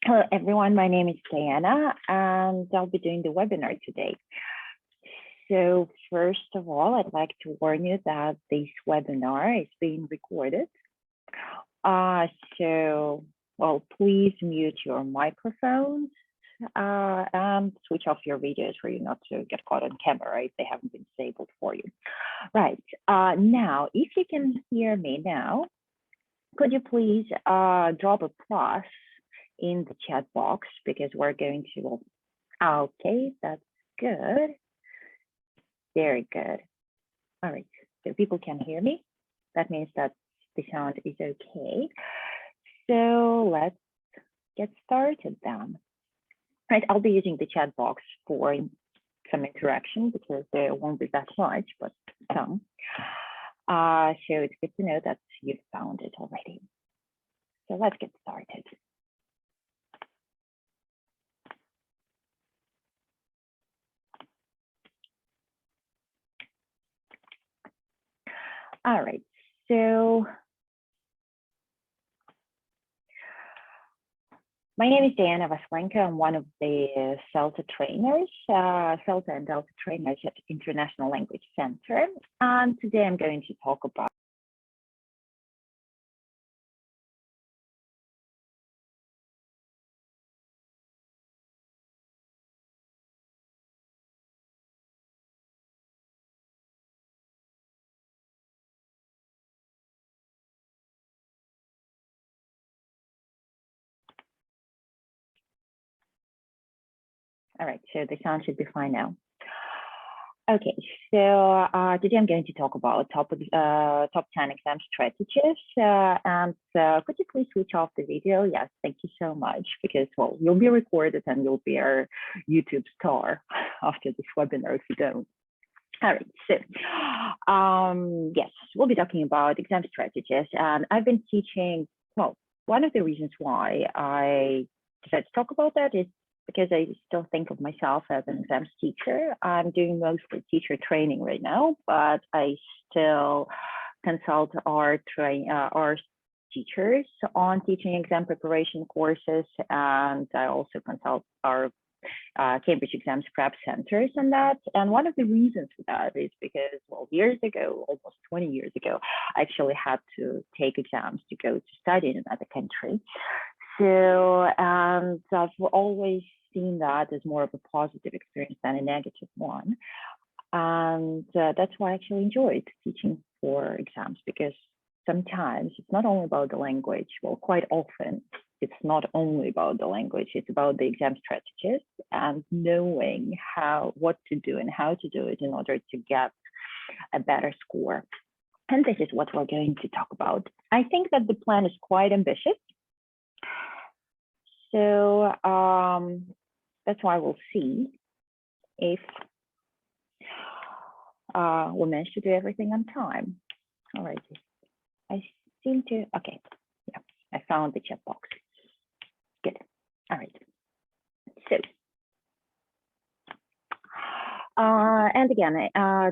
Hello, everyone. My name is Diana, and I'll be doing the webinar today. So first of all, I'd like to warn you that this webinar is being recorded. Please mute your microphones and switch off your videos for you not to get caught on camera if they haven't been disabled for you. Right, now, if you can hear me now, could you please drop a plus in the chat box, because we're going to, okay, that's good. Very good. All right, so people can hear me. That means that the sound is okay. So let's get started then. Right, I'll be using the chat box for some interaction because there won't be that much, but some. So it's good to know that you've found it already. So let's get started. All right, so my name is Diana Vaslenka. I'm one of the CELTA trainers, CELTA and Delta trainers at International Language Center. And today I'm going to talk about all right, so the sound should be fine now. Okay, so today I'm going to talk about top 10 exam strategies. Could you please switch off the video? Yes, thank you so much, because, well, you'll be recorded and you'll be our YouTube star after this webinar if you don't. All right, so yes, we'll be talking about exam strategies. And I've been teaching, well, one of the reasons why I decided to talk about that is because I still think of myself as an exams teacher. I'm doing mostly teacher training right now, but I still consult our teachers on teaching exam preparation courses, and I also consult our Cambridge Exams Prep Centers on that. And one of the reasons for that is because, well, years ago, almost 20 years ago, I actually had to take exams to go to study in another country. So, and I've always seen that as more of a positive experience than a negative one. And that's why I actually enjoyed teaching for exams, because sometimes it's not only about the language. Well, quite often it's not only about the language, it's about the exam strategies and knowing what to do and how to do it in order to get a better score. And this is what we're going to talk about. I think that the plan is quite ambitious. So that's why we'll see if we manage to do everything on time. All right, I seem to, okay, yeah, I found the chat box. Good, all right. So, and again,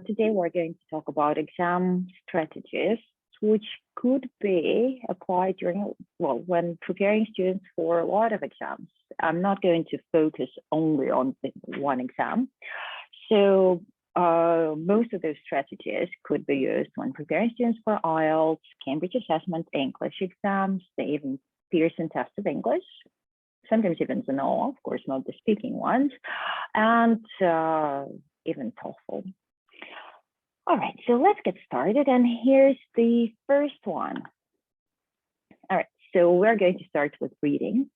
today we're going to talk about exam strategies, which could be applied during, well, when preparing students for a lot of exams. I'm not going to focus only on one exam. So most of those strategies could be used when preparing students for IELTS, Cambridge Assessment, English exams, even Pearson Test of English, sometimes even ZNO, of course, not the speaking ones, and even TOEFL. All right, so let's get started. And here's the first one. All right, so we're going to start with reading.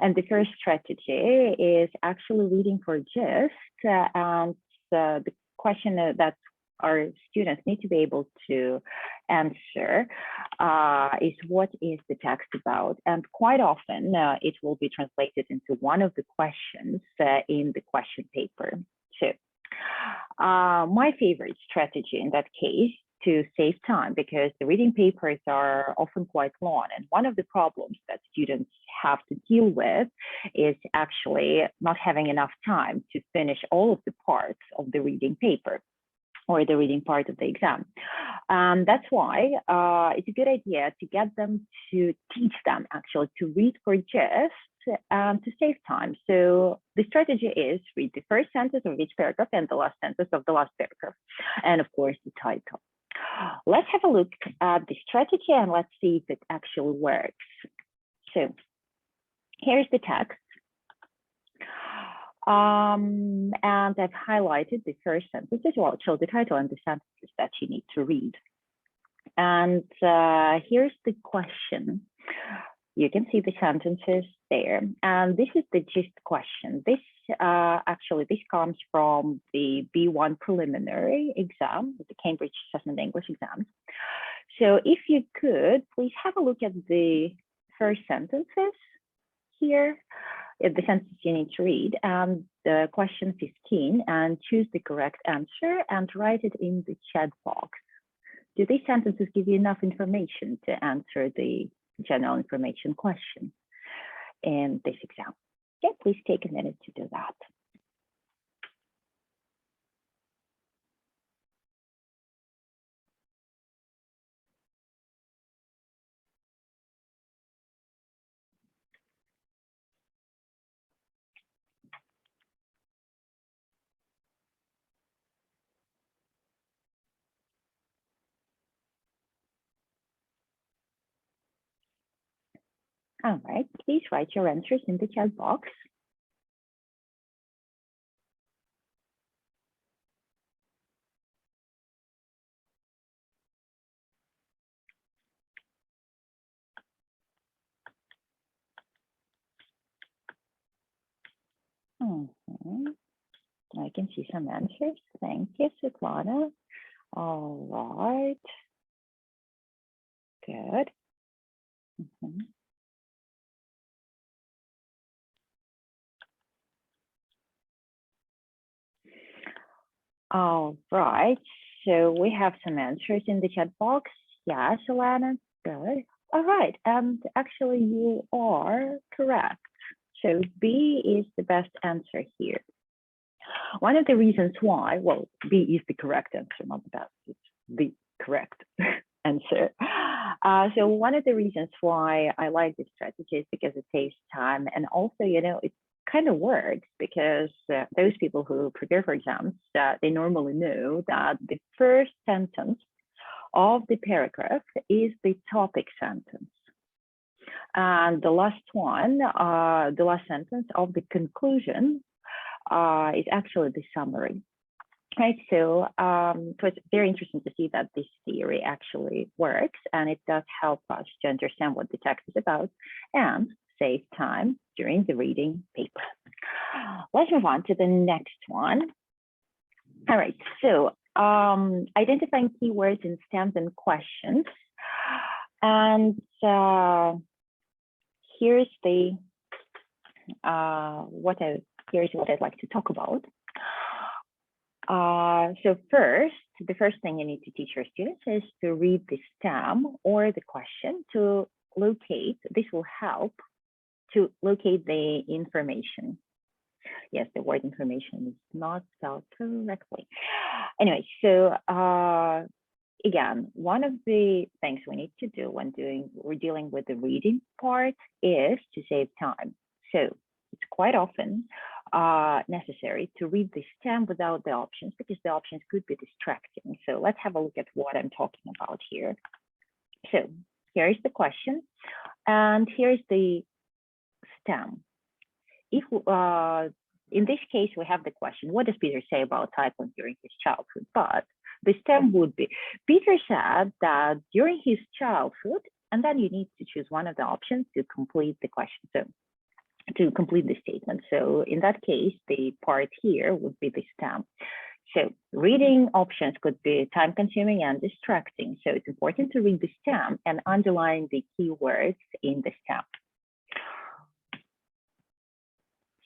And the first strategy is actually reading for gist. And the question that our students need to be able to answer is, what is the text about? And quite often it will be translated into one of the questions in the question paper. So my favorite strategy in that case, to save time, because the reading papers are often quite long. And one of the problems that students have to deal with is actually not having enough time to finish all of the parts of the reading paper or the reading part of the exam. That's why it's a good idea to get them to teach them actually to read for just to save time. So the strategy is read the first sentence of each paragraph and the last sentence of the last paragraph, and of course the title. Let's have a look at the strategy and let's see if it actually works. So here's the text. And I've highlighted the first sentence as well. It shows the title and the sentences that you need to read. And here's the question. You can see the sentences there. And this is the gist question. This actually, this comes from the B1 preliminary exam, the Cambridge Assessment English exam. So if you could, please have a look at the first sentences here, the sentences you need to read, and the question 15, and choose the correct answer and write it in the chat box. Do these sentences give you enough information to answer the general information question in this exam? Okay, please take a minute to do that. All right, please write your answers in the chat box. I can see some answers. Thank you, Svetlana. All right. Good. All right. So we have some answers in the chat box. Yes, Alana. Good. All right. And actually, you are correct. So B is the best answer here. One of the reasons why, well, B is the correct answer, not the best, it's the correct answer. So one of the reasons why I like this strategy is because it saves time, and also, you know, it kind of works because those people who prepare for exams, they normally know that the first sentence of the paragraph is the topic sentence. And the last one, the last sentence of the conclusion is actually the summary. Right, so it's very interesting to see that this theory actually works, and it does help us to understand what the text is about and save time during the reading paper. Let's move on to the next one. All right, so identifying keywords in stems and questions. And here's the here's what I'd like to talk about. So first, the first thing you need to teach your students is to read the stem or the question to locate. This will help to locate the information. Yes, the word information is not spelled correctly. Anyway, so again, one of the things we need to do when we're dealing with the reading part is to save time. So it's quite often necessary to read the stem without the options because the options could be distracting. So let's have a look at what I'm talking about here. So here's the question, and here's the stem. If in this case, we have the question, what does Peter say about cycling during his childhood? But the stem would be, Peter said that during his childhood, and then you need to choose one of the options to complete the question. So to complete the statement. So in that case, the part here would be the stem. So reading options could be time consuming and distracting. So it's important to read the stem and underline the keywords in the stem.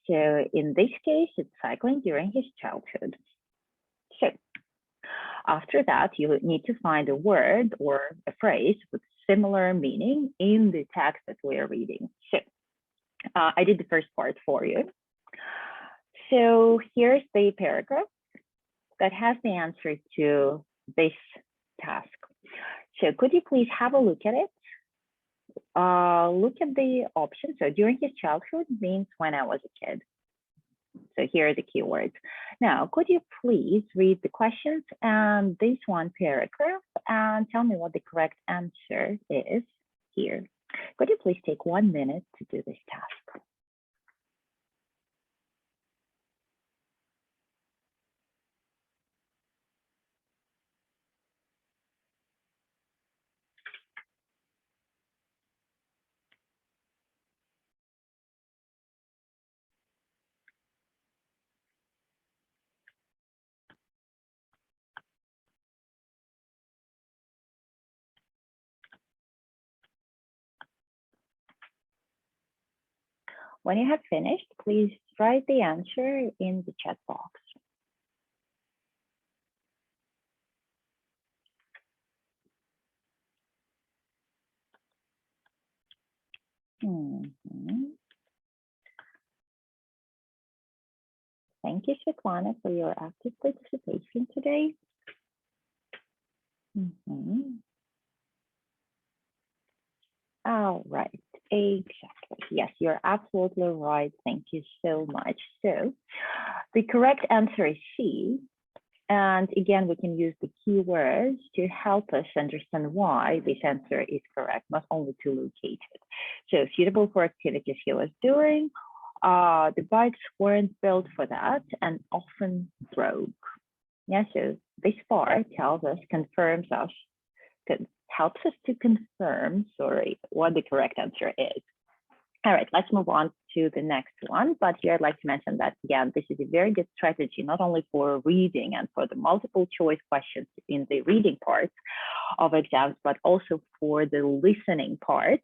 So in this case, it's cycling during his childhood. So after that, you need to find a word or a phrase with similar meaning in the text that we are reading. So I did the first part for you. So here's the paragraph that has the answer to this task. So could you please have a look at it? Look at the options. So during his childhood means when I was a kid. So here are the keywords. Now, could you please read the questions and this one paragraph and tell me what the correct answer is here? Could you please take 1 minute to do this task? When you have finished, please write the answer in the chat box. Thank you, Svetlana, for your active participation today. All right, exactly. Yes, you're absolutely right. Thank you so much. So the correct answer is C. And again, we can use the keywords to help us understand why this answer is correct, not only to locate it. So suitable for activities he was doing, the bikes weren't built for that and often broke. Yeah, so this part tells us, confirms us, helps us to confirm, what the correct answer is. All right, let's move on to the next one. But here I'd like to mention that, again, this is a very good strategy, not only for reading and for the multiple choice questions in the reading part of exams, but also for the listening part.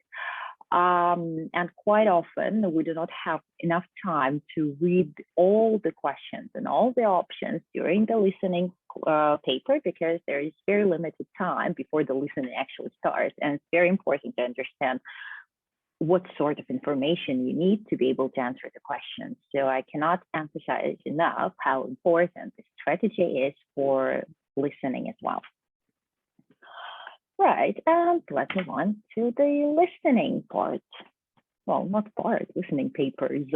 And quite often we do not have enough time to read all the questions and all the options during the listening paper, because there is very limited time before the listening actually starts. And it's very important to understand what sort of information you need to be able to answer the questions. So I cannot emphasize enough how important the strategy is for listening as well. Right, and let's move on to the listening part. Well, not part, listening papers.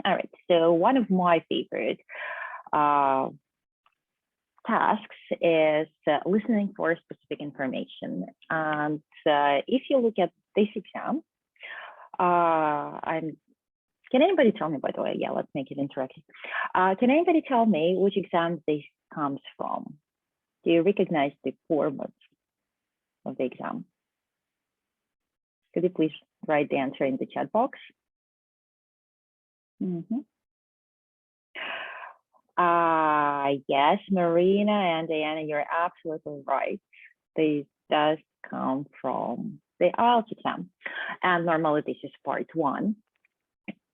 All right, so one of my favorite tasks is listening for specific information. And if you look at this exam, can anybody tell me, by the way, yeah, let's make it interactive. Can anybody tell me which exam this comes from? Do you recognize the format of the exam? Could you please write the answer in the chat box? Yes, Marina and Diana, you're absolutely right. This does come from the IELTS exam. And normally this is part 1.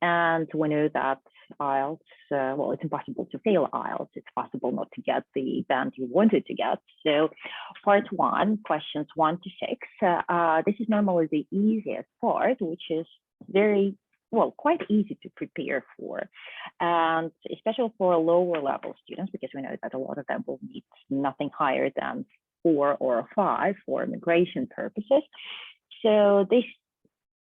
And we know that IELTS, well, it's impossible to fail IELTS. It's possible not to get the band you wanted to get. So part 1, questions 1 to 6, this is normally the easiest part, which is quite easy to prepare for. And especially for lower level students, because we know that a lot of them will need nothing higher than 4 or 5 for immigration purposes. So this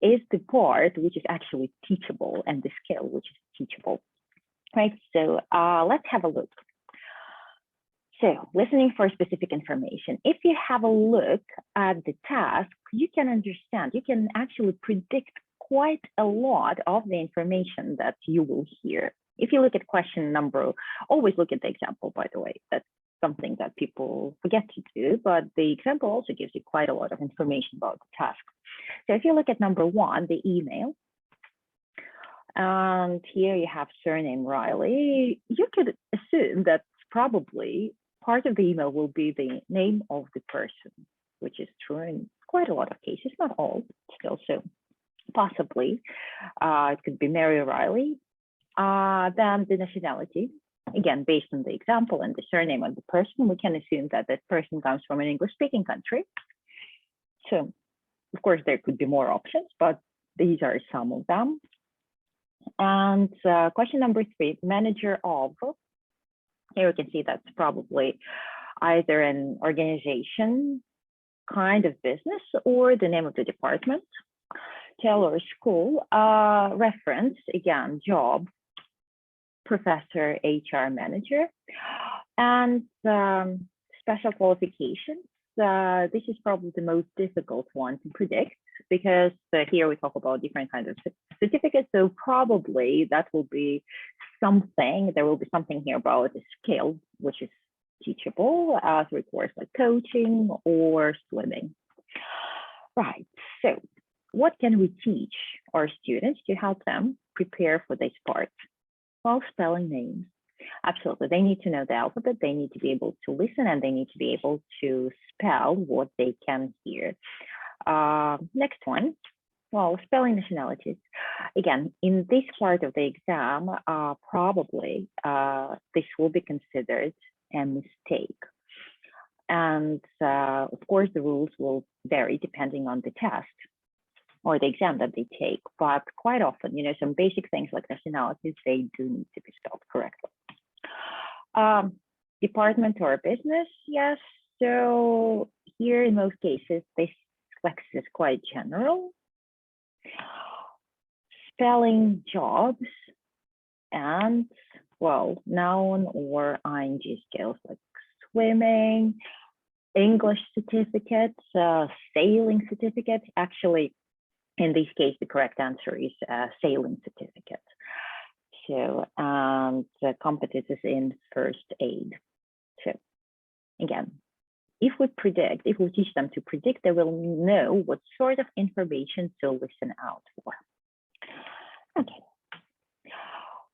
is the part which is actually teachable, and the skill which is teachable, right? So let's have a look. So listening for specific information. If you have a look at the task, you can understand, you can actually predict quite a lot of the information that you will hear. If you look at question number, always look at the example, by the way. That's something that people forget to do, but the example also gives you quite a lot of information about the task. So if you look at number 1, the email, and here you have surname Riley, you could assume that probably part of the email will be the name of the person, which is true in quite a lot of cases, not all, still. So possibly it could be Mary Riley. Then the nationality, again, based on the example and the surname of the person, we can assume that that person comes from an English-speaking country. So, of course, there could be more options, but these are some of them. And question number 3, manager of. Here we can see that's probably either an organization kind of business or the name of the department, tell or school, reference, again, job, professor, HR manager, and special qualifications. This is probably the most difficult one to predict because here we talk about different kinds of certificates. So probably that will be something, there will be something here about a skill, which is teachable through a course like coaching or swimming. Right, so what can we teach our students to help them prepare for this part? Well, spelling names. Absolutely, they need to know the alphabet, they need to be able to listen, and they need to be able to spell what they can hear. Next one, well, spelling nationalities. Again, in this part of the exam, probably this will be considered a mistake. And of course, the rules will vary depending on the test or the exam that they take. But quite often, some basic things like nationalities, they do need to be spelled correctly. Department or business, yes. So here, in most cases, this flex is quite general. Spelling jobs and, well, noun or ing skills like swimming, English certificates, sailing certificate. Actually, in this case, the correct answer is sailing certificate. So, and competencies in first aid. So, again, if we teach them to predict, they will know what sort of information to listen out for. Okay.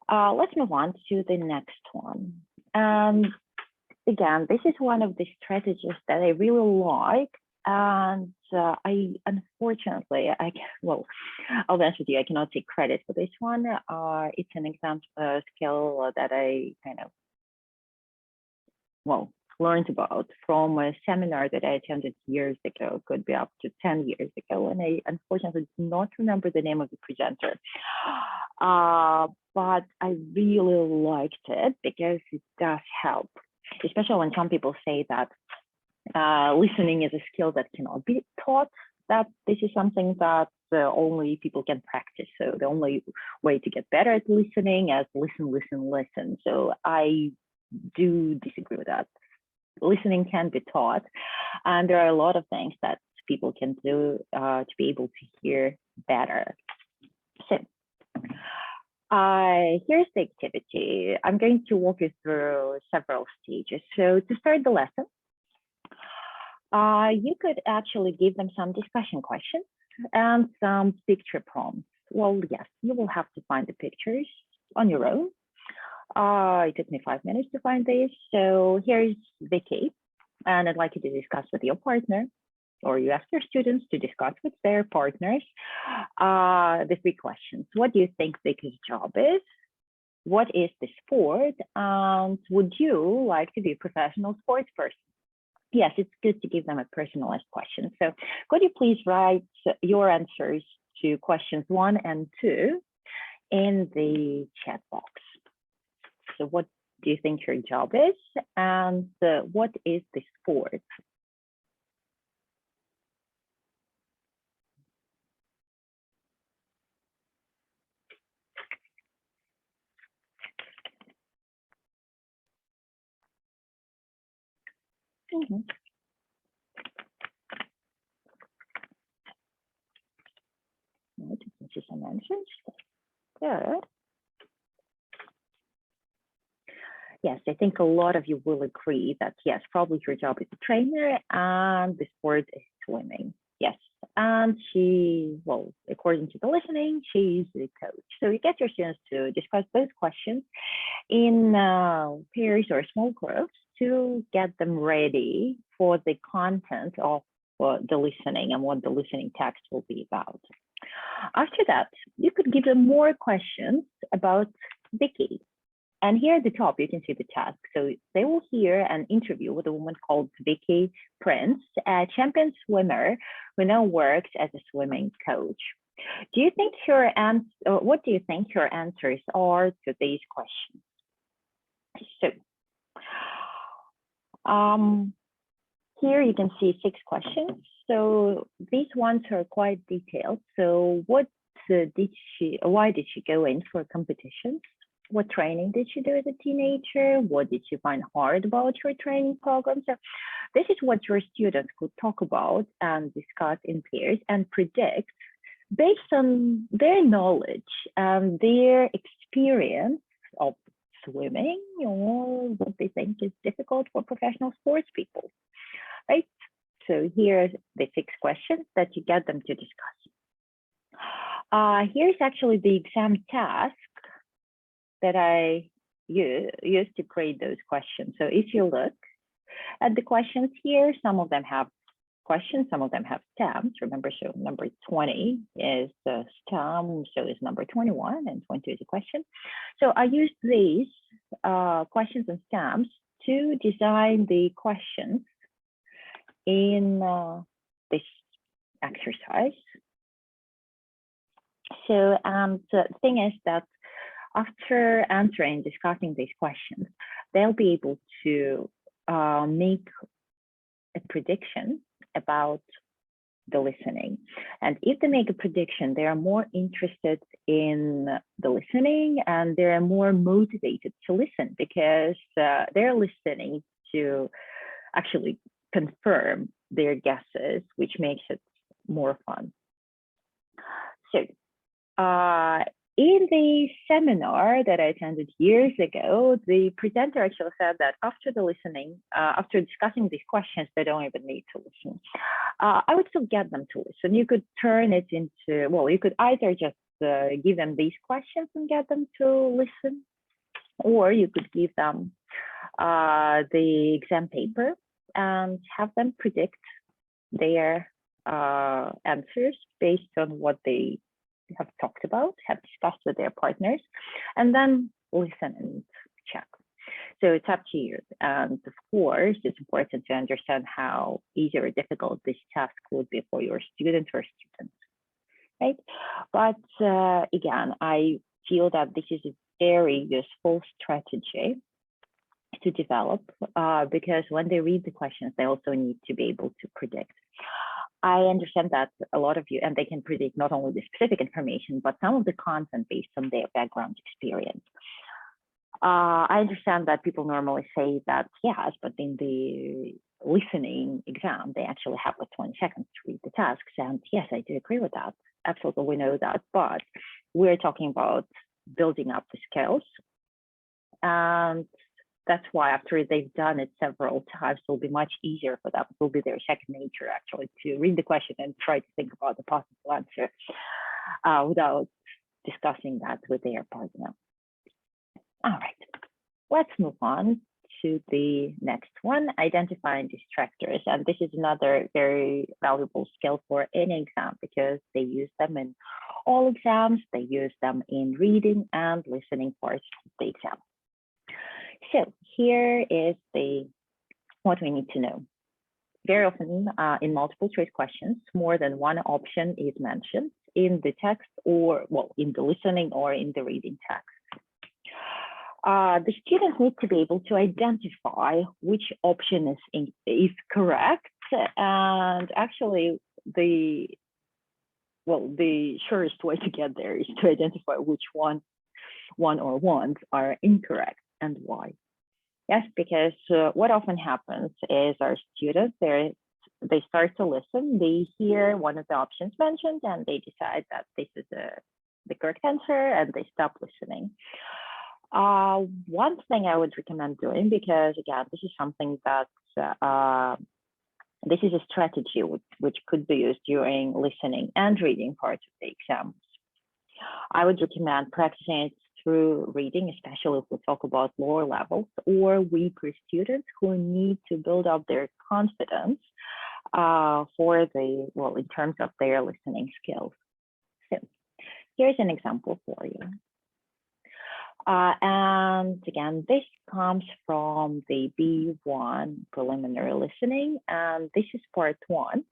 Let's move on to the next one. Again, this is one of the strategies that I really like. And unfortunately, I'll be honest with you, I cannot take credit for this one. It's an exam skill that I learned about from a seminar that I attended years ago, could be up to 10 years ago. And I unfortunately do not remember the name of the presenter. But I really liked it because it does help, especially when some people say that listening is a skill that cannot be taught, that this is something that only people can practice. So the only way to get better at listening is listen, listen, listen. So I do disagree with that. Listening can be taught, and there are a lot of things that people can do to be able to hear better. So here's the activity. I'm going to walk you through several stages. So to start the lesson, you could actually give them some discussion questions and some picture prompts. Well, yes, you will have to find the pictures on your own. It took me 5 minutes to find this. So here's Vicky, and I'd like you to discuss with your partner, or you ask your students to discuss with their partners the 3 questions. What do you think Vicky's job is? What is the sport? And would you like to be a professional sports person? Yes, it's good to give them a personalized question. So could you please write your answers to questions 1 and 2 in the chat box? So what do you think your job is? And what is the sport? Mm-hmm. Right, just some answers. Good. Yes, I think a lot of you will agree that yes, probably your job is a trainer and the sport is swimming. Yes, and she, well, according to the listening, she's the coach. So you get your students to discuss those questions in pairs or small groups to get them ready for the content of the listening and what the listening text will be about. After that, you could give them more questions about Vicky. And here at the top, you can see the task. So they will hear an interview with a woman called Vicky Prince, a champion swimmer who now works as a swimming coach. Do you think what do you think your answers are to these questions? So Here you can see 6 questions. So these ones are quite detailed. So why did she go in for competitions? What training did she do as a teenager? What did she find hard about her training program? So this is what your students could talk about and discuss in pairs and predict based on their knowledge and their experience of swimming or what they think is difficult for professional sports people, right? So here's the 6 questions that you get them to discuss. Here's actually the exam task that I used to create those questions. So if you look at the questions here, some of them have questions, some of them have stamps. Remember, so number 20 is the stamp, so is number 21, and 22 is a question. So I used these questions and stamps to design the questions in this exercise. So the thing is that after answering, discussing these questions, they'll be able to make a prediction about the listening. And if they make a prediction, they are more interested in the listening and they're more motivated to listen because they're listening to actually confirm their guesses, which makes it more fun. So in the seminar that I attended years ago, the presenter actually said that after the listening, after discussing these questions, they don't even need to listen. I would still get them to listen. You could turn it into, well, you could either just give them these questions and get them to listen, or you could give them the exam paper and have them predict their answers based on what they have talked about, have discussed with their partners, and then listen and check. So it's up to you. And of course, it's important to understand how easy or difficult this task would be for your students or students, right? But again, I feel that this is a very useful strategy to develop because when they read the questions, they also need to be able to predict. I understand that a lot of you, and they can predict not only the specific information, but some of the content based on their background experience. I understand that people normally say that, yes, but in the listening exam, they actually have like 20 seconds to read the tasks. And yes, I do agree with that. Absolutely, we know that. But we're talking about building up the skills. And that's why after they've done it several times, it'll be much easier for them. It will be their second nature, actually, to read the question and try to think about the possible answer without discussing that with their partner. All right, let's move on to the next one, identifying distractors. And this is another very valuable skill for any exam because they use them in all exams. They use them in reading and listening parts of the exam. So here is what we need to know. Very often in multiple choice questions, more than one option is mentioned in the text or, well, in the listening or in the reading text. The students need to be able to identify which option is correct. And actually, the surest way to get there is to identify which one or ones are incorrect and why. Yes, because what often happens is our students, they start to listen, they hear one of the options mentioned, and they decide that this is the correct answer, and they stop listening. One thing I would recommend doing, because again, this is something that this is a strategy which could be used during listening and reading parts of the exams. I would recommend practicing it through reading, especially if we talk about lower levels or weaker students who need to build up their confidence in terms of their listening skills. So here's an example for you. And again, this comes from the B1 preliminary listening, and this is part 1.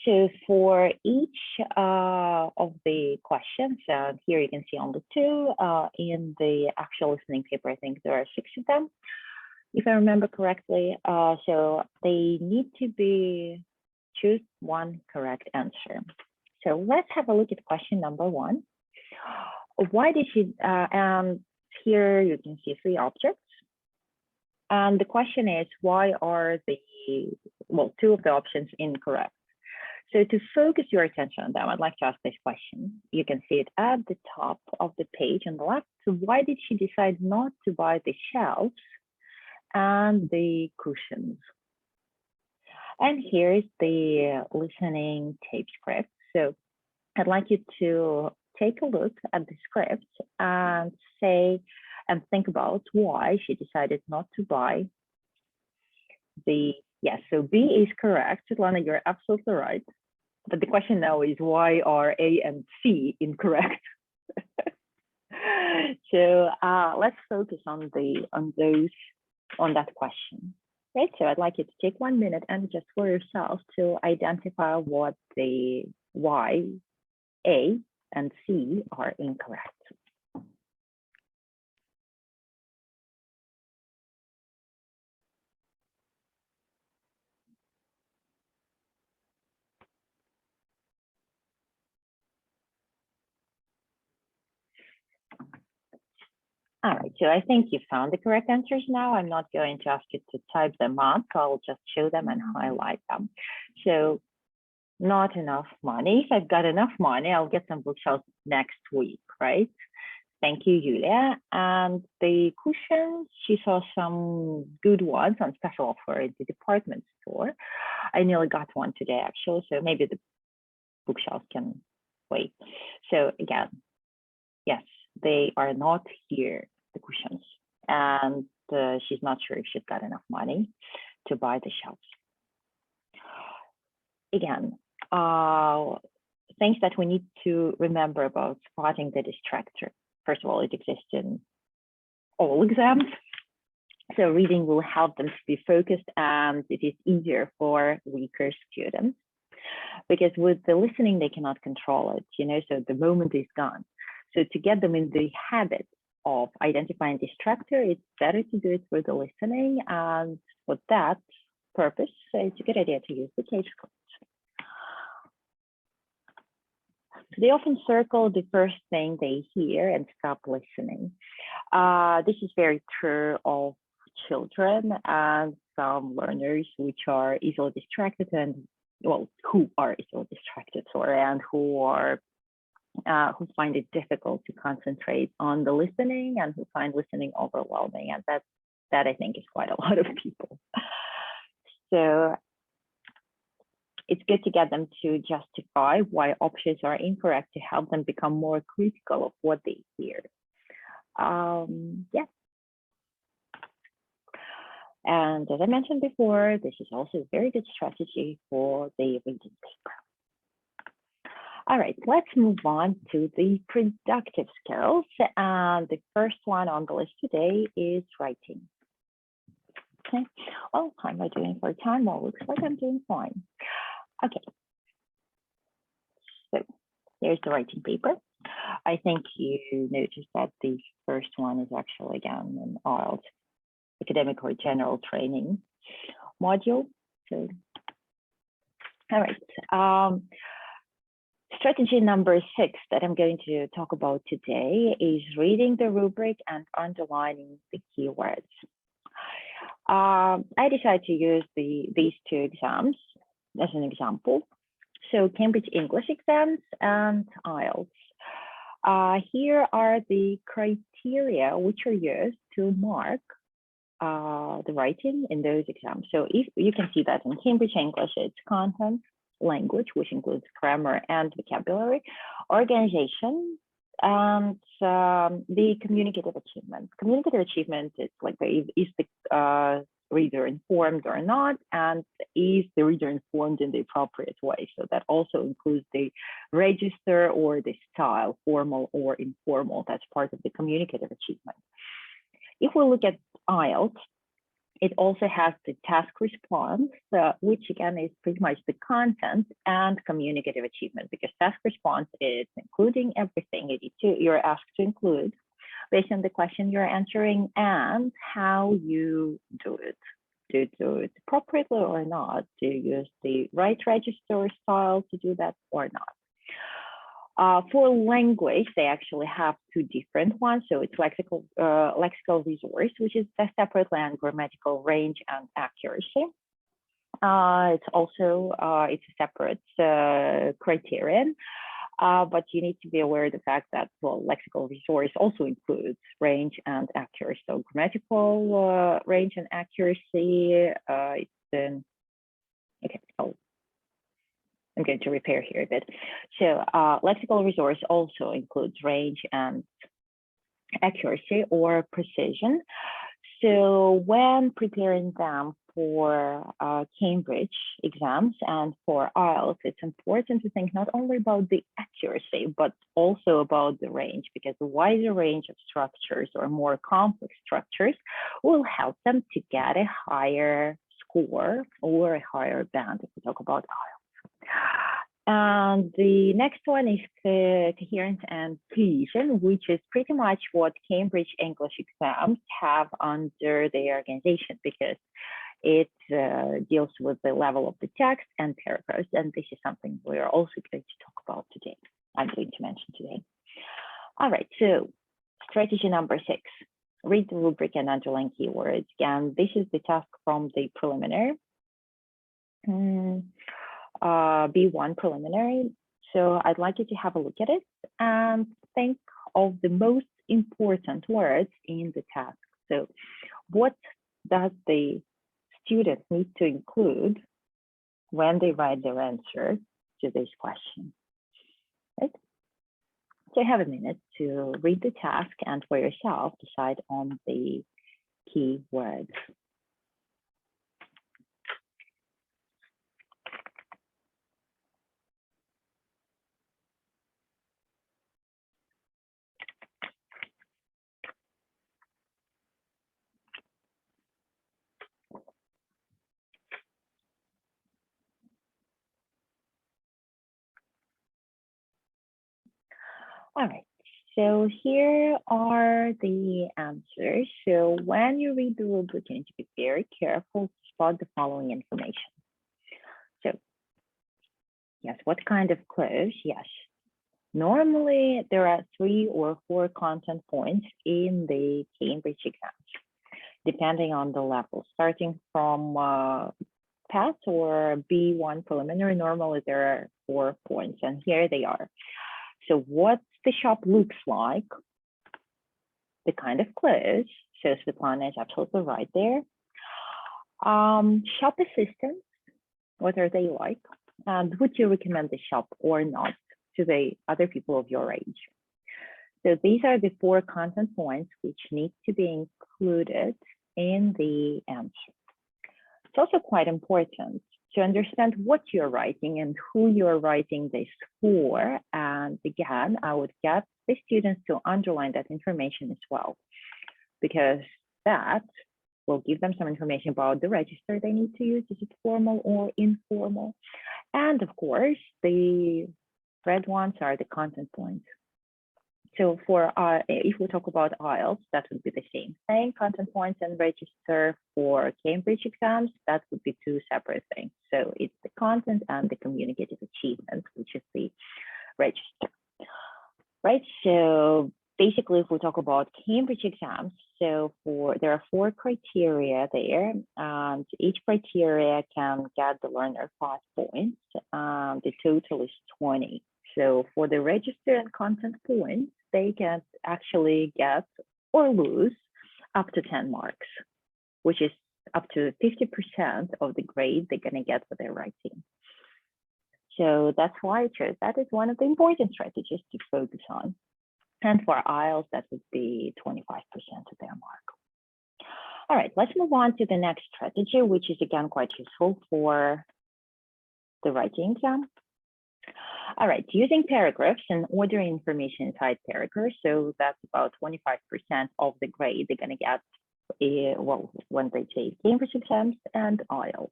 So for each of the questions, here you can see only 2. In the actual listening paper, I think there are 6 of them. if I remember correctly. So they need to choose one correct answer. So let's have a look at question number 1. Why did she, and here you can see 3 objects. And the question is, why are the, well, 2 of the options incorrect? So to focus your attention on them, I'd like to ask this question. You can see it at the top of the page on the left. So why did she decide not to buy the shelves and the cushions? And here's the listening tape script. So I'd like you to take a look at the script and say, and think about why she decided not to buy the, yes, so B is correct. Svetlana, you're absolutely right. But the question now is, why are A and C incorrect? So let's focus on that question. Right, so I'd like you to take 1 minute and just for yourself to identify what the why A and C are incorrect. All right, so I think you found the correct answers now. I'm not going to ask you to type them up. I'll just show them and highlight them. So not enough money. If I've got enough money, I'll get some bookshelves next week, right? Thank you, Julia. And the cushions, she saw some good ones on special offer at the department store. I nearly got one today, actually, so maybe the bookshelves can wait. So again, yes, they are not here, the cushions. And she's not sure if she's got enough money to buy the shelves. Again, things that we need to remember about spotting the distractor. First of all, it exists in all exams. So reading will help them to be focused, and it is easier for weaker students. Because with the listening, they cannot control it, so the moment is gone. So to get them in the habit of identifying distractor, it's better to do it through the listening. And for that purpose, it's a good idea to use the case script. So they often circle the first thing they hear and stop listening. This is very true of children and some learners which are easily distracted and, well, who are easily distracted, and who find it difficult to concentrate on the listening and who find listening overwhelming. And that I think is quite a lot of people. So it's good to get them to justify why options are incorrect to help them become more critical of what they hear. Yeah. And as I mentioned before, this is also a very good strategy for the reading paper. All right, let's move on to the productive skills. And the first one on the list today is writing. Okay, well, how am I doing for time? Well, looks like I'm doing fine. Okay, so here's the writing paper. I think you noticed that the first one is actually, again, an IELTS academic or general training module. So, all right. Strategy number 6 that I'm going to talk about today is reading the rubric and underlining the keywords. I decided to use these 2 exams as an example. So Cambridge English exams and IELTS. Here are the criteria which are used to mark the writing in those exams. So if you can see that in Cambridge English, it's content, language, which includes grammar and vocabulary, organization, and the communicative achievement. Communicative achievement is like is the reader informed or not, and is the reader informed in the appropriate way. So that also includes the register or the style, formal or informal. That's part of the communicative achievement. If we look at IELTS, it also has the task response, which again is pretty much the content and communicative achievement, because task response is including everything you're asked to include, based on the question you're answering and how you do it. Do you do it appropriately or not? Do you use the right register style to do that or not? For language, they actually have two different ones. So it's lexical resource, which is the separately and grammatical range and accuracy. It's also it's a separate criterion, but you need to be aware of the fact that, well, lexical resource also includes range and accuracy. So grammatical range and accuracy, it's okay. I'm going to repair here a bit. So lexical resource also includes range and accuracy or precision. So when preparing them for Cambridge exams and for IELTS, it's important to think not only about the accuracy, but also about the range, because a wider range of structures or more complex structures will help them to get a higher score or a higher band if we talk about IELTS. And the next one is coherence and cohesion, which is pretty much what Cambridge English exams have under their organization, because it deals with the level of the text and paragraphs. And this is something we're also going to talk about today. I'm going to mention today. All right, so strategy number 6, read the rubric and underline keywords. And this is the task from the preliminary. B1 preliminary. So I'd like you to have a look at it and think of the most important words in the task. So what does the student need to include when they write their answer to this question? Right? So you have a minute to read the task and for yourself decide on the key words. All right, so here are the answers. So when you read the rubric, you need to be very careful to spot the following information. So yes, what kind of clues? Yes. Normally, there are 3 or 4 content points in the Cambridge exams, depending on the level. Starting from PAS or B1 preliminary, normally there are 4 points, and here they are. So what the shop looks like, the kind of clues. So Svetlana is absolutely right there. Shop assistants, what are they like? And would you recommend the shop or not to the other people of your age? So these are the 4 content points which need to be included in the answer. It's also quite important to understand what you're writing and who you're writing this for. And again, I would get the students to underline that information as well, because that will give them some information about the register they need to use. Is it formal or informal? And of course, the red ones are the content points. So for if we talk about IELTS, that would be the same thing. Content points and register. For Cambridge exams, that would be 2 separate things. So it's the content and the communicative achievement, which is the register, right? So basically, if we talk about Cambridge exams, so there are 4 criteria there, and each criteria can get the learner 5 points. The total is 20. So for the register and content points, they can actually get or lose up to 10 marks, which is up to 50% of the grade they're going to get for their writing. So that's why I chose that is one of the important strategies to focus on. And for IELTS, that would be 25% of their mark. All right, let's move on to the next strategy, which is again quite useful for the writing exam. All right, using paragraphs and ordering information inside paragraphs. So that's about 25% of the grade they're going to get well, when they take Cambridge exams and IELTS.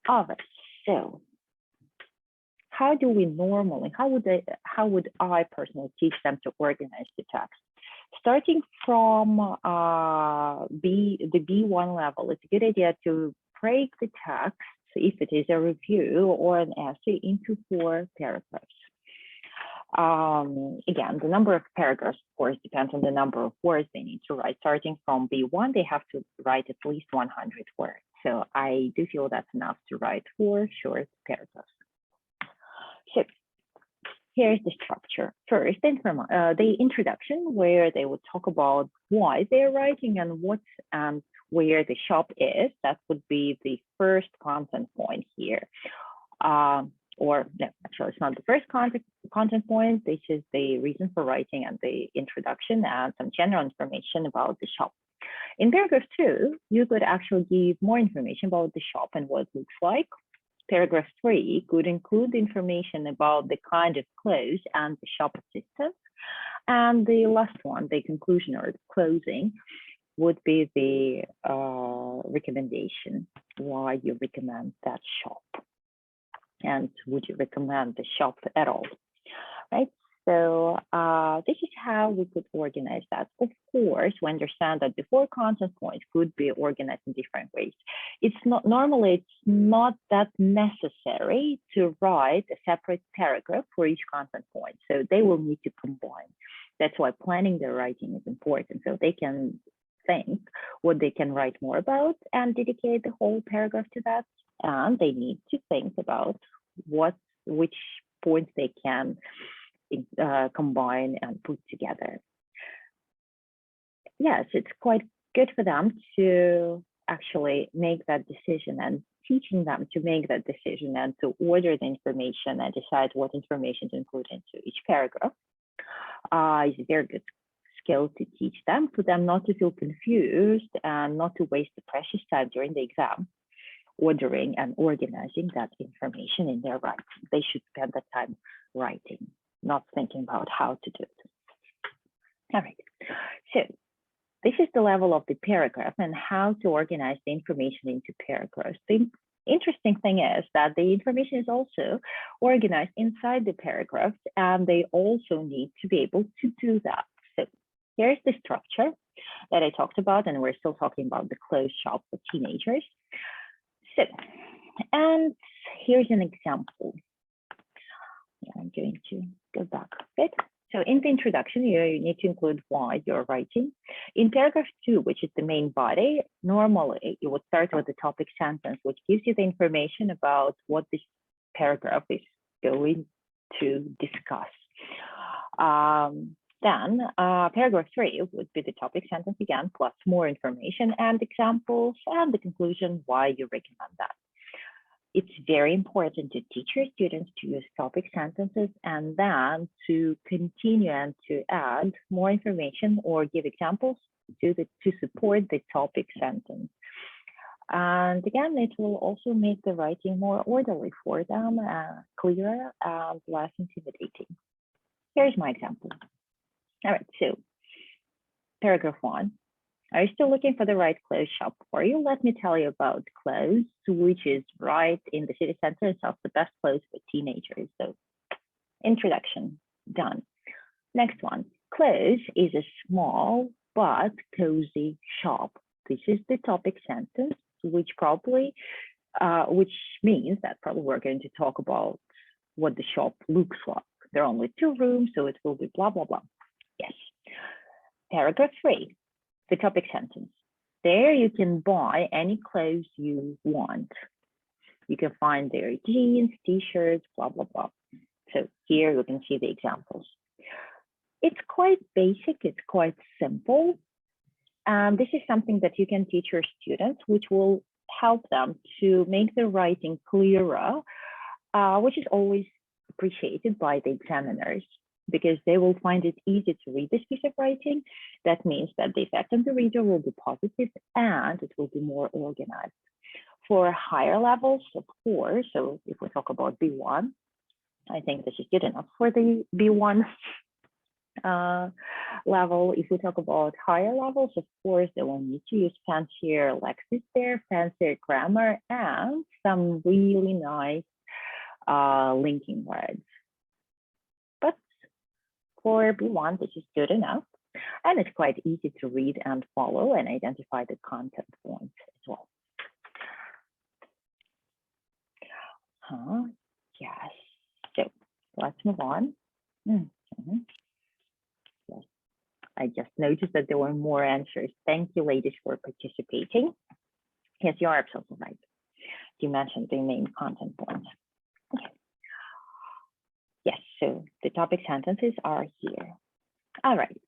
All right, so how do we normally, how would I personally teach them to organize the text? Starting from the B1 level, it's a good idea to break the text, if it is a review or an essay, into 4 paragraphs. Again, the number of paragraphs, of course, depends on the number of words they need to write. Starting from B1, they have to write at least 100 words. So I do feel that's enough to write 4 short paragraphs. So here's the structure. First, the introduction, where they would talk about why they're writing and what and where the shop is. That would be the first content point here. Or no, actually, it's not the first content point. This is the reason for writing and the introduction and some general information about the shop. In paragraph 2, you could actually give more information about the shop and what it looks like. Paragraph 3 could include information about the kind of clothes and the shop assistant. And the last one, the conclusion or the closing, would be the recommendation, why you recommend that shop. And would you recommend the shop at all, right? So this is how we could organize that. Of course, we understand that the 4 content points could be organized in different ways. It's not that necessary to write a separate paragraph for each content point. So they will need to combine. That's why planning their writing is important. So they can think what they can write more about and dedicate the whole paragraph to that. And they need to think about which points they can combine and put together. Yes, it's quite good for them to actually make that decision, and teaching them to make that decision and to order the information and decide what information to include into each paragraph is a very good skill to teach them, for them not to feel confused and not to waste the precious time during the exam ordering and organizing that information in their writing. They should spend that time writing, not thinking about how to do it. All right, so this is the level of the paragraph and how to organize the information into paragraphs. The interesting thing is that the information is also organized inside the paragraphs, and they also need to be able to do that. So here's the structure that I talked about, and we're still talking about the clothes shop for teenagers. So, and here's an example. I'm going to go back a bit. So in the introduction, you need to include why you're writing. In paragraph 2, which is the main body, normally you would start with the topic sentence, which gives you the information about what this paragraph is going to discuss. Then paragraph 3 would be the topic sentence again, plus more information and examples, and the conclusion, why you recommend that. It's very important to teach your students to use topic sentences and then to continue and to add more information or give examples to support the topic sentence. And again, it will also make the writing more orderly for them, clearer and less intimidating. Here's my example. All right, so paragraph 1. Are you still looking for the right clothes shop for you? Let me tell you about clothes, which is right in the city center and sells the best clothes for teenagers. So introduction, done. Next one, clothes is a small but cozy shop. This is the topic sentence, which means that probably we're going to talk about what the shop looks like. There are only 2 rooms, so it will be blah, blah, blah. Yes. Paragraph 3, the topic sentence. There you can buy any clothes you want. You can find their jeans, t-shirts, blah, blah, blah. So here you can see the examples. It's quite basic, it's quite simple. And this is something that you can teach your students, which will help them to make the writing clearer, which is always appreciated by the examiners, because they will find it easy to read this piece of writing. That means that the effect on the reader will be positive and it will be more organized. For higher levels, of course, so if we talk about B1, I think this is good enough for the B1 level. If we talk about higher levels, of course, they will need to use fancier lexis there, fancier grammar, and some really nice linking words. But for B1, this is good enough. And it's quite easy to read and follow and identify the content points as well. Yes. So let's move on. Yes. I just noticed that there were more answers. Thank you, ladies, for participating. Yes, you are absolutely right. You mentioned the main content points. Okay. Yes, so the topic sentences are here. All right.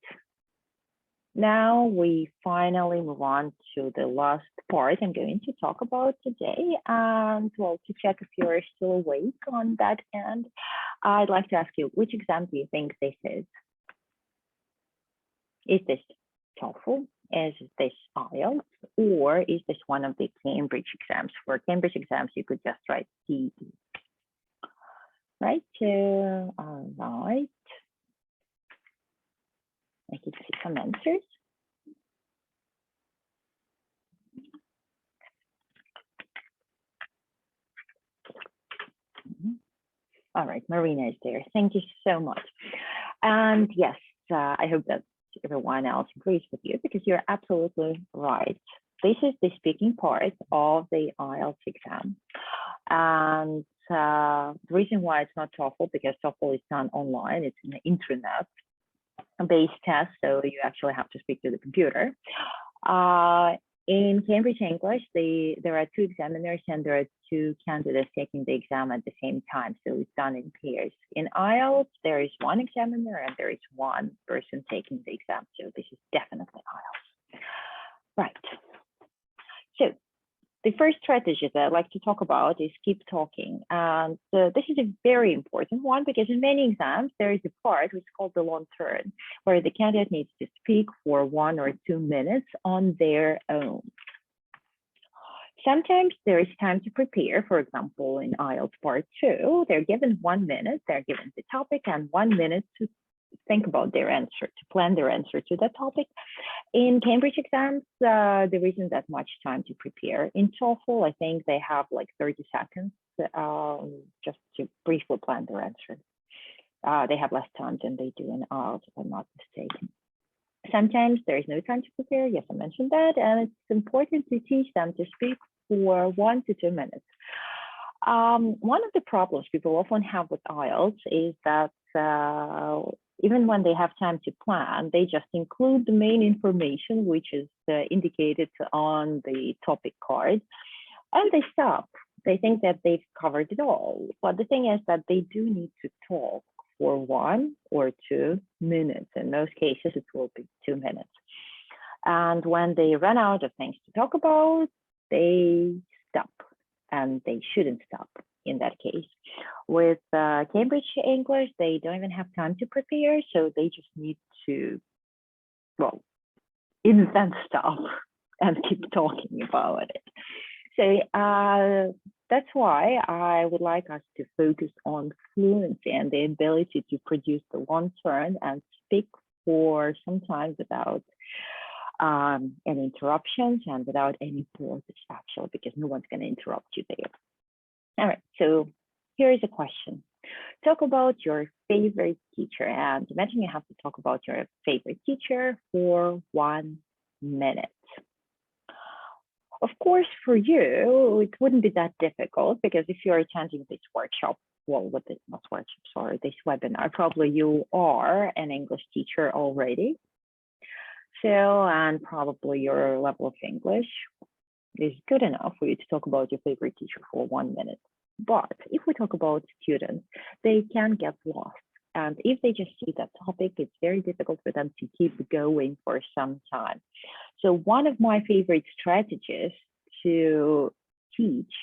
Now we finally move on to the last part I'm going to talk about today. And well, to check if you're still awake on that end, I'd like to ask you, which exam do you think this is? Is this TOEFL? Is this IELTS? Or is this one of the Cambridge exams? For Cambridge exams, you could just write CE. Right, all right. I can see some answers. All right, Marina is there. Thank you so much. And yes, I hope that everyone else agrees with you because you're absolutely right. This is the speaking part of the IELTS exam. And the reason why it's not TOEFL, because TOEFL is done online, it's an internet-based test, so you actually have to speak to the computer. In Cambridge English, there are 2 examiners and there are 2 candidates taking the exam at the same time, so it's done in pairs. In IELTS, there is 1 examiner and there is 1 person taking the exam, so this is definitely IELTS. Right. So the first strategy that I'd like to talk about is keep talking. And this is a very important one because in many exams, there is a part which is called the long turn, where the candidate needs to speak for 1 or 2 minutes on their own. Sometimes there is time to prepare. For example, in IELTS part 2, they're given 1 minute, they're given the topic and 1 minute to think about their answer, to plan their answer to that topic. In Cambridge exams, there isn't that much time to prepare. In TOEFL, I think they have like 30 seconds just to briefly plan their answer. They have less time than they do in IELTS, if I'm not mistaken. Sometimes there is no time to prepare. Yes, I mentioned that. And it's important to teach them to speak for 1 to 2 minutes. One of the problems people often have with IELTS is that even when they have time to plan, they just include the main information, which is indicated on the topic card, and they stop. They think that they've covered it all. But the thing is that they do need to talk for 1 or 2 minutes. In most cases, it will be 2 minutes. And when they run out of things to talk about, they stop. And they shouldn't stop in that case. With Cambridge English, they don't even have time to prepare, so they just need to, well, invent stuff and keep talking about it. So that's why I would like us to focus on fluency and the ability to produce the long turn and speak for some time without any interruptions and without any pauses, actually, because no one's going to interrupt you there. All right, so here is a question. Talk about your favorite teacher, and imagine you have to talk about your favorite teacher for 1 minute. Of course, for you, it wouldn't be that difficult because if you're attending this workshop, well, what is not workshop, sorry, this webinar, probably you are an English teacher already. So, and probably your level of English is good enough for you to talk about your favorite teacher for 1 minute. But if we talk about students, they can get lost. And if they just see that topic, it's very difficult for them to keep going for some time. So one of my favorite strategies to teach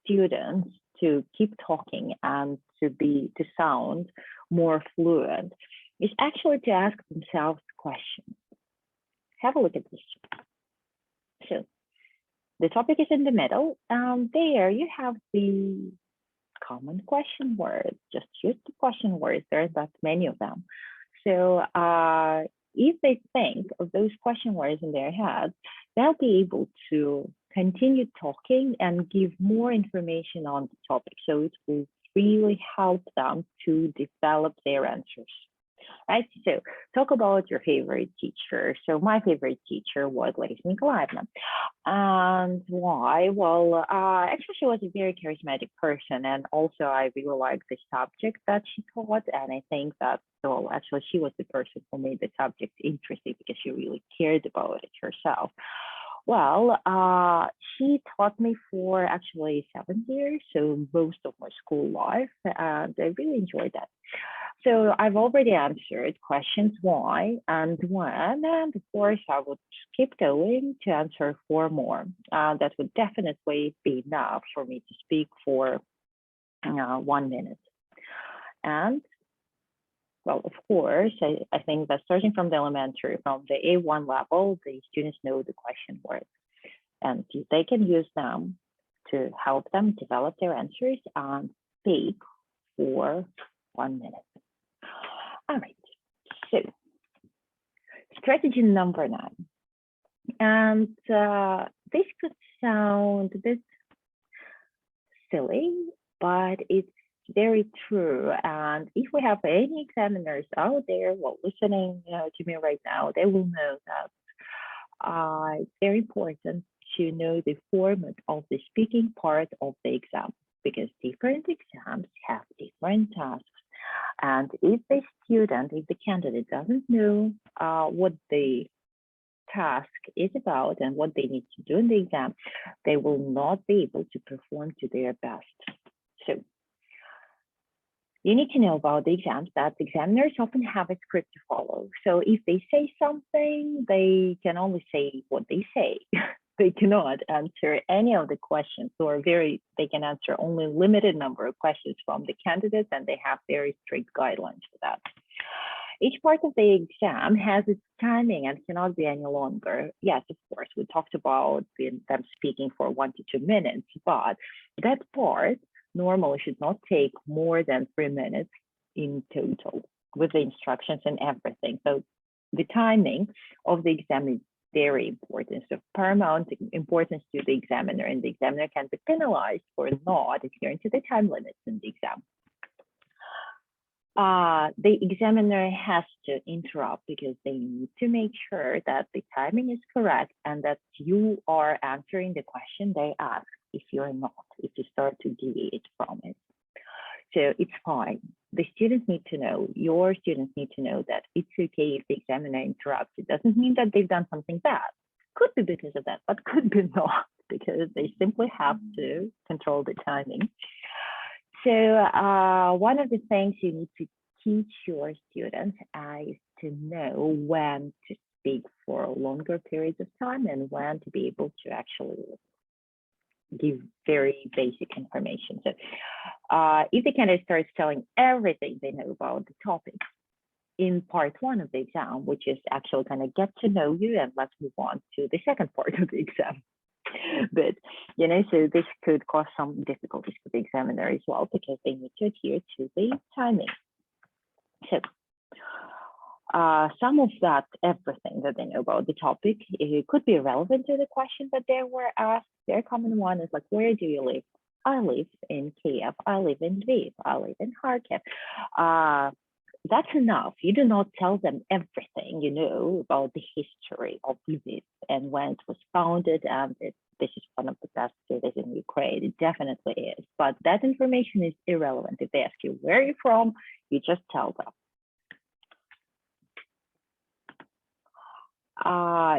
students to keep talking and to sound more fluent is actually to ask themselves questions. Have a look at this. So the topic is in the middle, and there you have the common question words. Just use the question words. There are that many of them. So if they think of those question words in their head, they'll be able to continue talking and give more information on the topic. So it will really help them to develop their answers. Right? So talk about your favorite teacher. So my favorite teacher was Lady Nikolaevna. And why? Well, actually, she was a very charismatic person. And also, I really liked the subject that she taught. And I think that, well, actually, she was the person who made the subject interesting because she really cared about it herself. Well, she taught me for actually 7 years, so most of my school life, and I really enjoyed that. So I've already answered questions why and when, and of course I would keep going to answer 4 more. That would definitely be enough for me to speak for 1 minute. And well, of course, I think that starting from the elementary, from the A1 level, the students know the question words, and they can use them to help them develop their answers and speak for 1 minute. All right, so strategy number 9. And this could sound a bit silly, but it's very true. And if we have any examiners out there, well, listening to me right now, they will know that it's very important to know the format of the speaking part of the exam, because different exams have different tasks. And if the student, if the candidate doesn't know what the task is about and what they need to do in the exam, they will not be able to perform to their best. So you need to know about the exams that examiners often have a script to follow. So if they say something, they can only say what they say. They cannot answer any of the questions, or they can answer only a limited number of questions from the candidates, and they have very strict guidelines for that. Each part of the exam has its timing and cannot be any longer. Yes, of course, we talked about them speaking for 1 to 2 minutes, but that part normally should not take more than 3 minutes in total with the instructions and everything. So the timing of the exam is very important. So paramount importance to the examiner, and the examiner can be penalized for not adhering to the time limits in the exam. The examiner has to interrupt because they need to make sure that the timing is correct and that you are answering the question they ask. If you're not, if you start to deviate from it. So it's fine. The students need to know, your students need to know that it's okay if the examiner interrupts. It doesn't mean that they've done something bad. Could be because of that, but could be not, because they simply have to control the timing. So one of the things you need to teach your students is to know when to speak for longer periods of time and when to be able to actually give very basic information. So if the candidate starts telling everything they know about the topic in part 1 of the exam, which is actually going to get to know you, and let's move on to the second part of the exam. But, so this could cause some difficulties for the examiner as well, because they need to adhere to the timing. So some of that, everything that they know about the topic, it could be relevant to the question that they were asked. Their common one is like, where do you live? I live in Kiev. I live in Lviv. I live in Kharkiv. That's enough. You do not tell them everything you know about the history of Lviv and when it was founded. And this is one of the best cities in Ukraine. It definitely is. But that information is irrelevant. If they ask you where you're from, you just tell them.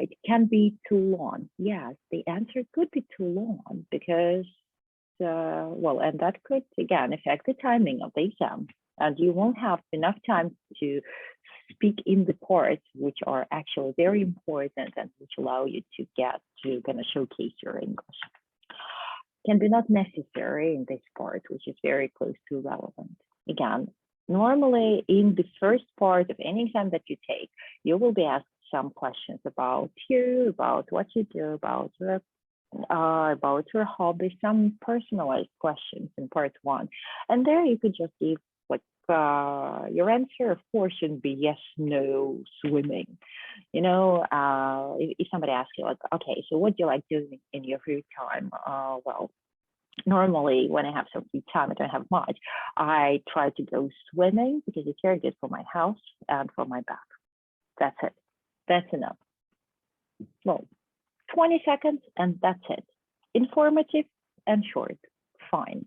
It can be too long. Yes, the answer could be too long because, and that could, again, affect the timing of the exam. And you won't have enough time to speak in the parts which are actually very important and which allow you to get to kind of showcase your English. Can be not necessary in this part, which is very close to relevant. Again, normally in the first part of any exam that you take, you will be asked some questions about you, about what you do, about your hobby, some personalized questions in part 1. And there you could just give your answer, of course, shouldn't be yes, no, swimming. If somebody asks you like, okay, so what do you like doing in your free time? Well, Normally, when I have some free time, I don't have much, I try to go swimming because it's very good for my health and for my back. That's it. That's enough. Well, 20 seconds and that's it. Informative and short, fine.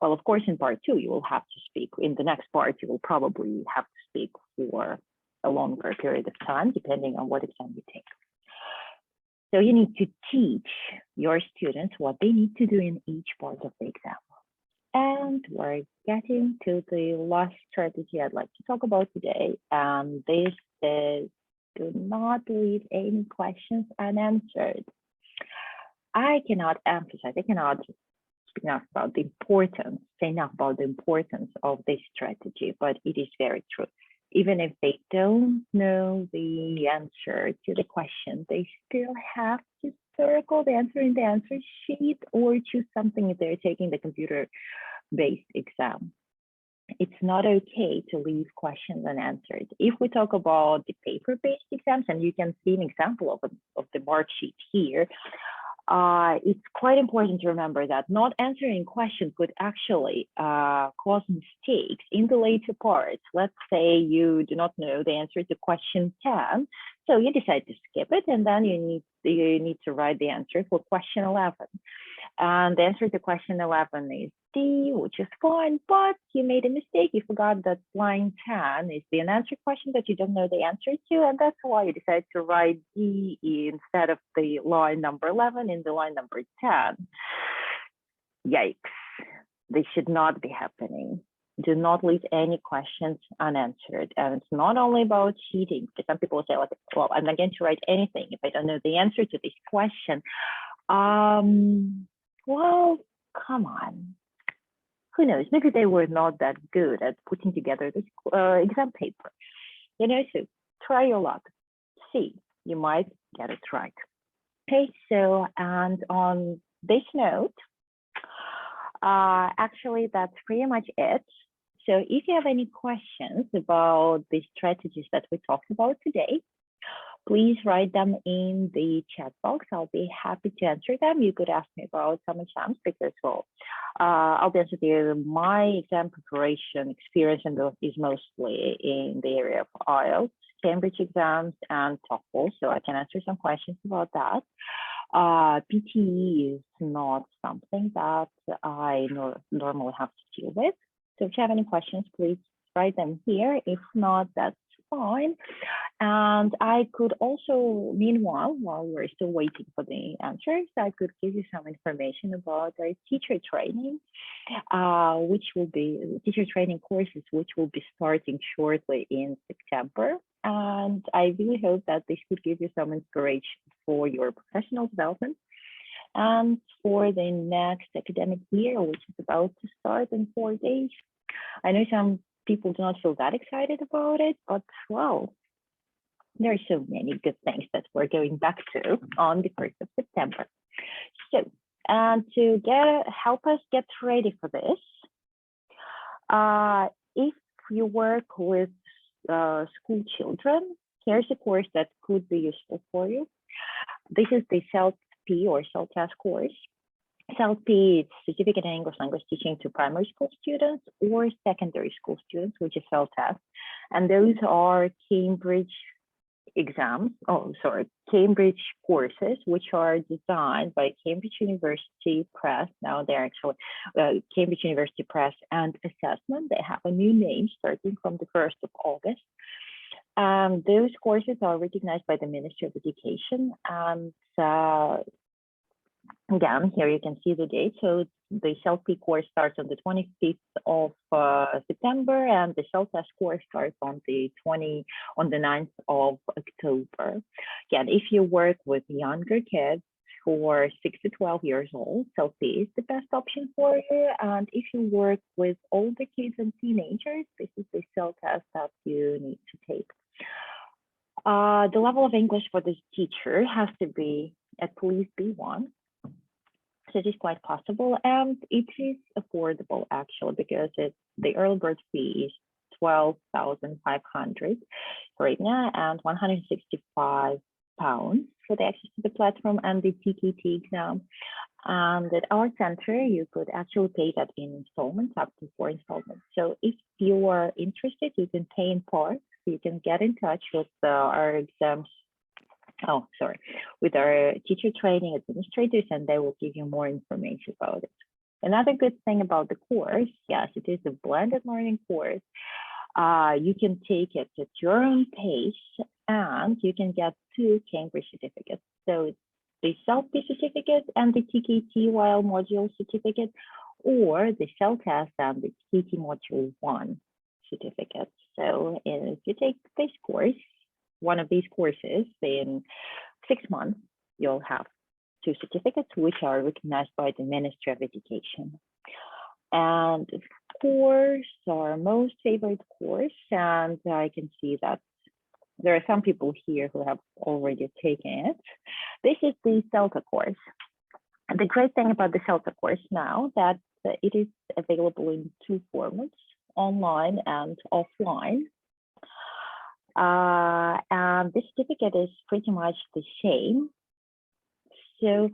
Well, of course, in part 2, you will have to speak. In the next part, you will probably have to speak for a longer period of time, depending on what exam you take. So you need to teach your students what they need to do in each part of the exam. And we're getting to the last strategy I'd like to talk about today. And this is, do not leave any questions unanswered. I cannot emphasize, I cannot speak enough about the importance, say enough about the importance of this strategy, but it is very true. Even if they don't know the answer to the question, they still have to circle the answer in the answer sheet or choose something if they're taking the computer-based exam. It's not okay to leave questions unanswered. If we talk about the paper-based exams, and you can see an example of the mark sheet here, it's quite important to remember that not answering questions could actually cause mistakes in the later parts. Let's say you do not know the answer to question 10, so you decide to skip it, and then you need to write the answer for question 11. And the answer to question 11 is D, which is fine, but you made a mistake. You forgot that line 10 is the unanswered question that you don't know the answer to, and that's why you decided to write D instead of the line number 11 in the line number 10. Yikes, this should not be happening. Do not leave any questions unanswered. And it's not only about cheating, because some people say, like, well, I'm not going to write anything if I don't know the answer to this question. Well, come on. Who knows? Maybe they were not that good at putting together this exam paper. You know, so try your luck. See, you might get it right. Okay, so, and on this note, actually, that's pretty much it. So if you have any questions about the strategies that we talked about today, please write them in the chat box. I'll be happy to answer them. You could ask me about some exams because, well, I'll be honest with you, my exam preparation experience is mostly in the area of IELTS, Cambridge exams, and TOEFL, so I can answer some questions about that. PTE is not something that I normally have to deal with. So if you have any questions, please write them here. If not, that's fine. And I could also, meanwhile, while we're still waiting for the answers, I could give you some information about our teacher training, which will be teacher training courses, which will be starting shortly in September. And I really hope that this could give you some inspiration for your professional development and for the next academic year, which is about to start in 4 days. I know some people do not feel that excited about it, but well, there are so many good things that we're going back to on the 1st of September. So, and to help us get ready for this, if you work with school children, here's a course that could be useful for you. This is the CELTA or CELTA course. CELTA is Certificate in English Language Teaching to Primary School Students or Secondary School Students, which is CELTA. And those are Cambridge exams, Cambridge courses, which are designed by Cambridge University Press. Now they're actually Cambridge University Press and Assessment. They have a new name starting from the 1st of August. Those courses are recognized by the Ministry of Education. And again, here you can see the date. So the CELTA course starts on the 25th of September, and the CELTA course starts on the 9th of October. Again, if you work with younger kids who are 6 to 12 years old, CELTA is the best option for you. And if you work with older kids and teenagers, this is the CELTA that you need to take. The level of English for this teacher has to be at least B1. So it is quite possible, and it is affordable actually, because the early bird fee is 12,500 right now, and 165 pounds for the access to the platform and the TKT exam. And at our center, you could actually pay that in installments, up to 4 installments. So if you are interested, you can pay in parts. You can get in touch with our exams. Oh, sorry, with our teacher training administrators, and they will give you more information about it. Another good thing about the course, yes, it is a blended learning course. You can take it at your own pace, and you can get 2 Cambridge certificates. So it's the CELTA certificate and the TKT while module certificate, or the CELTA and the TKT module 1 certificate. So if you take this course, one of these courses, in 6 months, you'll have 2 certificates, which are recognized by the Ministry of Education. And of course, our most favorite course, and I can see that there are some people here who have already taken it. This is the CELTA course. And the great thing about the CELTA course now that it is available in 2 formats, online and offline. And the certificate is pretty much the same. So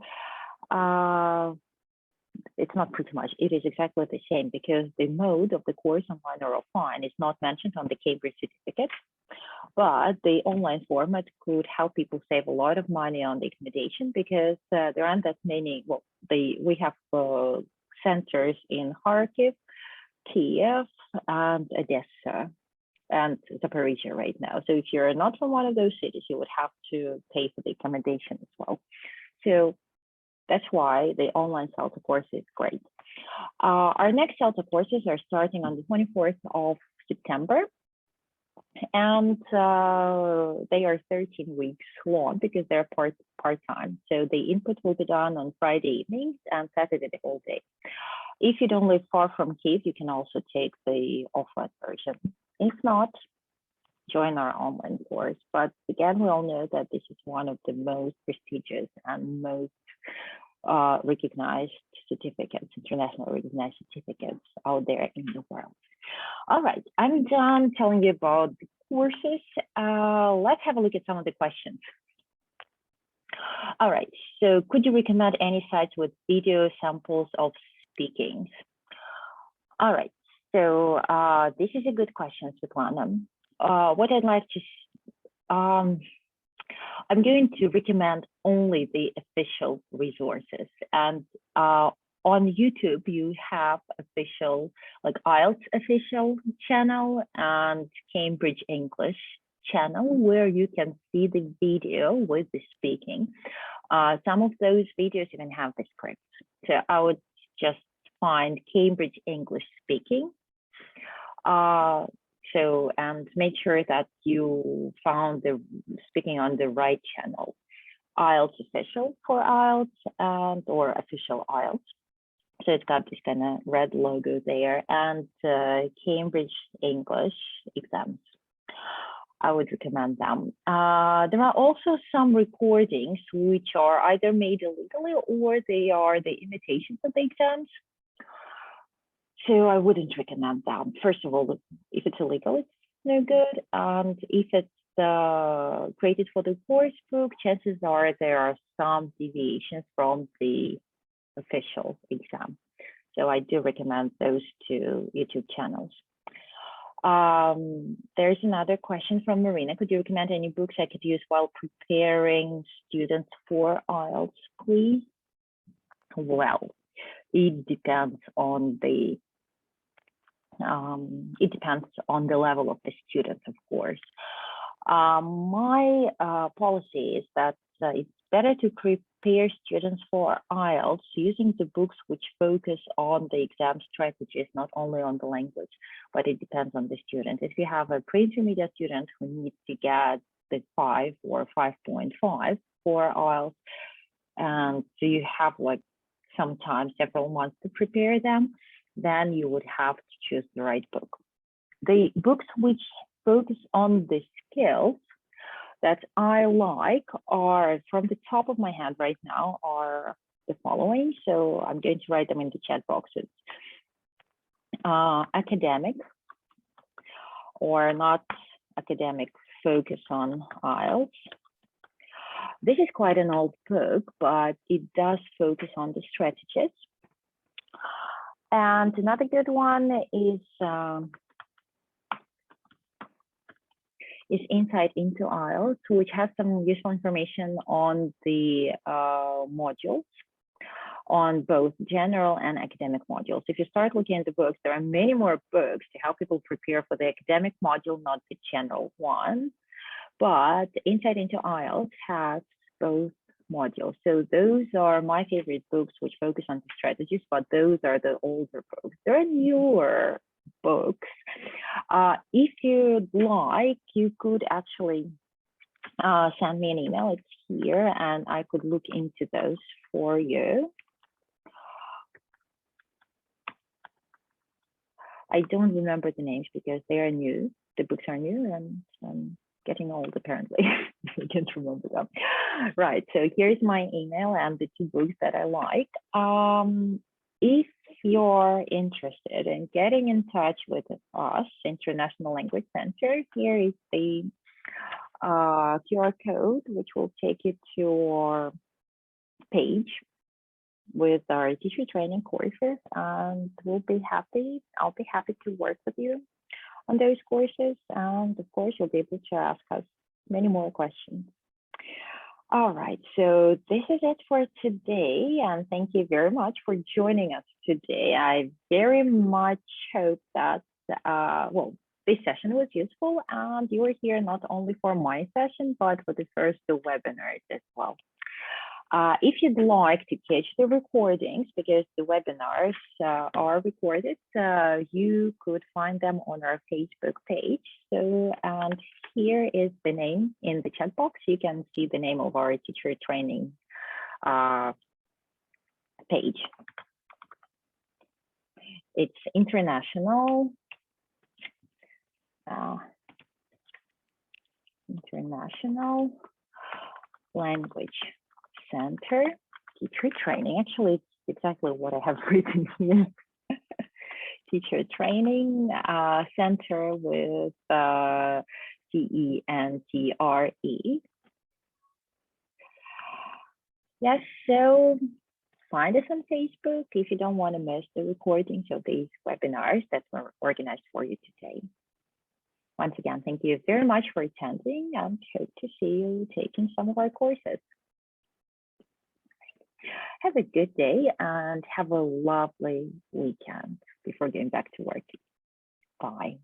it's not pretty much, it is exactly the same, because the mode of the course, online or offline, is not mentioned on the Cambridge certificate. But the online format could help people save a lot of money on the accommodation, because there aren't that many. Well, we have centers in Kharkiv, Kiev, and Odessa, and Zaporizhia right now. So if you're not from one of those cities, you would have to pay for the accommodation as well. So that's why the online CELTA course is great. Our next CELTA courses are starting on the 24th of September. And they are 13 weeks long because they're part-time. So the input will be done on Friday evenings and Saturday the whole day. If you don't live far from Kiev, you can also take the offline version. If not, join our online course. But again, we all know that this is one of the most prestigious and most recognized certificates, internationally recognized certificates out there in the world. All right, I'm done telling you about the courses. Let's have a look at some of the questions. All right, so could you recommend any sites with video samples of speakings? All right, so this is a good question, Svetlana. What I'd like to, I'm going to recommend only the official resources. And on YouTube, you have official, like IELTS official channel and Cambridge English channel, where you can see the video with the speaking. Some of those videos even have the script. So I would just find Cambridge English speaking. And make sure that you found the speaking on the right channel. IELTS official for IELTS and or official IELTS. So it's got this kind of red logo there, and Cambridge English exams. I would recommend them. There are also some recordings which are either made illegally or they are the imitations of the exams. So I wouldn't recommend them. First of all, if it's illegal, it's no good. And if it's created for the course book, chances are there are some deviations from the official exam. So I do recommend those 2 YouTube channels. There's another question from Marina. Could you recommend any books I could use while preparing students for IELTS, please? Well, it depends on the level of the students, of course. My policy is that it's better to prepare students for IELTS using the books which focus on the exam strategies, not only on the language, but it depends on the student. If you have a pre-intermediate student who needs to get the 5 or 5.5 for IELTS, and so you have like sometimes several months to prepare them, then you would have to choose the right book. The books which focus on the skills that I like are, from the top of my head right now, are the following. So I'm going to write them in the chat boxes. Academic or not academic, focus on IELTS. This is quite an old book, but it does focus on the strategies. And another good one is Insight into IELTS, which has some useful information on the modules, on both general and academic modules. If you start looking at the books, there are many more books to help people prepare for the academic module, not the general one. But Insight into IELTS has both modules. So those are my favorite books, which focus on the strategies, but those are the older books. There are newer books. If you'd like, you could actually send me an email. It's here, and I could look into those for you. I don't remember the names because they are new. The books are new, and I'm getting old apparently. I can't remember them. Right, so here's my email and the two books that I like. If you're interested in getting in touch with us, International Language Center, here is the QR code, which will take you to our page with our teacher training courses, and I'll be happy to work with you on those courses. And of course, you'll be able to ask us many more questions. All right, so this is it for today, and thank you very much for joining us today. I very much hope that, well, this session was useful, and you were here not only for my session, but for the first two webinars as well. If you'd like to catch the recordings, because the webinars are recorded, you could find them on our Facebook page. So, and here is the name in the chat box. You can see the name of our teacher training page. It's International Language Center teacher training. Actually, it's exactly what I have written here. Teacher training center with CENTRE. Yes, so find us on Facebook if you don't want to miss the recordings of these webinars that were organized for you today. Once again, thank you very much for attending, and hope to see you taking some of our courses. Have a good day and have a lovely weekend before getting back to work. Bye.